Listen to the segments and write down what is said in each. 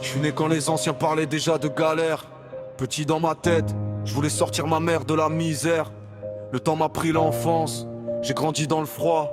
Je suis né quand les anciens parlaient déjà de galère. Petit dans ma tête, je voulais sortir ma mère de la misère. Le temps m'a pris l'enfance, j'ai grandi dans le froid.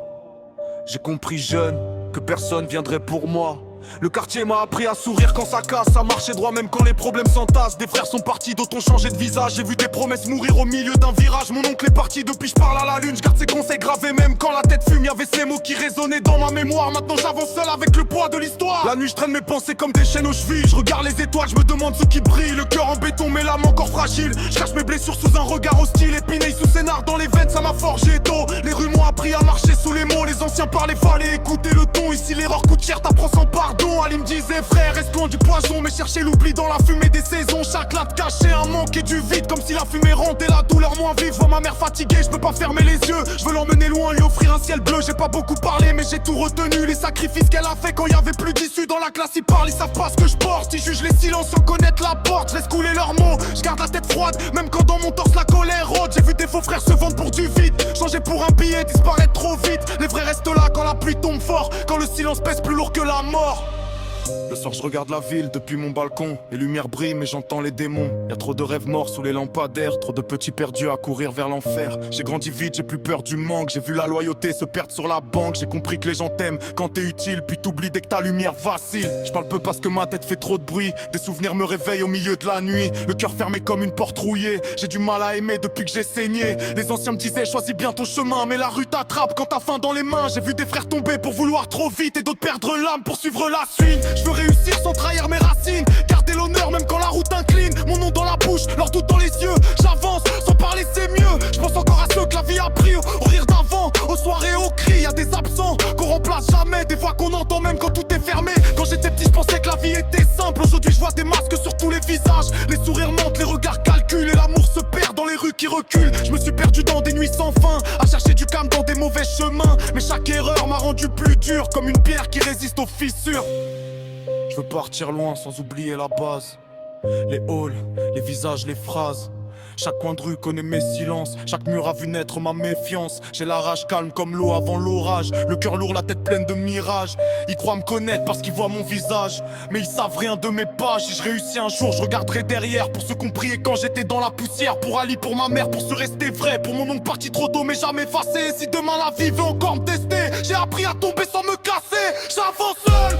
J'ai compris jeune que personne viendrait pour moi. Le quartier m'a appris à sourire quand ça casse, à marcher droit même quand les problèmes s'entassent. Des frères sont partis, d'autres ont changé de visage. J'ai vu des promesses mourir au milieu d'un virage. Mon oncle est parti, depuis je parle à la lune. Je garde ses conseils gravés même quand la tête fume. Y'avait ces mots qui résonnaient dans ma mémoire. Maintenant j'avance seul avec le poids de l'histoire. La nuit je traîne mes pensées comme des chaînes aux chevilles. Je regarde les étoiles, je me demande ce qui brille. Le cœur en béton mais l'âme encore fragile. Je cache mes blessures sous un regard hostile. Épinay sous scénar dans les veines, ça m'a forgé tôt. Les rues m'ont appris à marcher sous les mots. Les anciens parlaient, fallait écouter le ton. Ici l'erreur coûte cher, t'apprends sans pardon. Ali me disait frère, reste loin du poison. Mais chercher l'oubli dans la fumée des saisons. Chaque latte cachait un manque et du vide. Comme si la fumée rendait la douleur moins vive. Je vois ma mère fatiguée, je peux pas fermer les yeux. Je veux l'emmener loin, lui offrir un ciel bleu. J'ai pas beaucoup parlé mais j'ai tout retenu. Les sacrifices qu'elle a fait quand y avait plus d'issue. Dans la classe ils parlent, ils savent pas ce que je porte. Ils jugent les silences sans connaître la porte. Je laisse couler leurs mots, je garde la tête froide. Même quand dans mon torse la colère rôde. J'ai vu des faux frères se vendre pour du vide. Changer pour un billet, disparaître trop vite. Les vrais restent là quand la pluie tombe fort. Quand le silence pèse plus lourd que la mort. Le soir je regarde la ville depuis mon balcon. Les lumières brillent mais j'entends les démons. Y'a trop de rêves morts sous les lampadaires. Trop de petits perdus à courir vers l'enfer. J'ai grandi vite, j'ai plus peur du manque. J'ai vu la loyauté se perdre sur la banque. J'ai compris que les gens t'aiment quand t'es utile. Puis t'oublies dès que ta lumière vacille. Je parle peu parce que ma tête fait trop de bruit. Des souvenirs me réveillent au milieu de la nuit. Le cœur fermé comme une porte rouillée. J'ai du mal à aimer depuis que j'ai saigné. Les anciens me disaient choisis bien ton chemin. Mais la rue t'attrape quand t'as faim dans les mains. J'ai vu des frères tomber pour vouloir trop vite. Et d'autres perdre l'âme pour suivre la suite. Je veux réussir sans trahir mes racines. Garder l'honneur même quand la route incline. Mon nom dans la bouche, leur doute dans les yeux. J'avance, sans parler c'est mieux. Je pense encore à ceux que la vie a pris. Au rire d'avant, aux soirées, aux cris. Y'a des absents qu'on remplace jamais. Des voix qu'on entend même quand tout est fermé. Quand j'étais petit je pensais que la vie était simple. Aujourd'hui je vois des masques sur tous les visages. Les sourires mentent, les regards calculent. Et l'amour se perd dans les rues qui reculent. Je me suis perdu dans des nuits sans fin. À chercher du calme dans des mauvais chemins. Mais chaque erreur m'a rendu plus dur. Comme une pierre qui résiste aux fissures. Je veux partir loin sans oublier la base. Les halls, les visages, les phrases. Chaque coin de rue connaît mes silences. Chaque mur a vu naître ma méfiance. J'ai la rage calme comme l'eau avant l'orage. Le cœur lourd, la tête pleine de mirages. Ils croient me connaître parce qu'ils voient mon visage. Mais ils savent rien de mes pages. Si je réussis un jour, je regarderai derrière. Pour ceux qu'on priait quand j'étais dans la poussière. Pour Ali, pour ma mère, pour se rester vrai. Pour mon oncle parti trop tôt mais jamais effacé. Si demain la vie veut encore me tester, j'ai appris à tomber sans me casser. J'avance seul.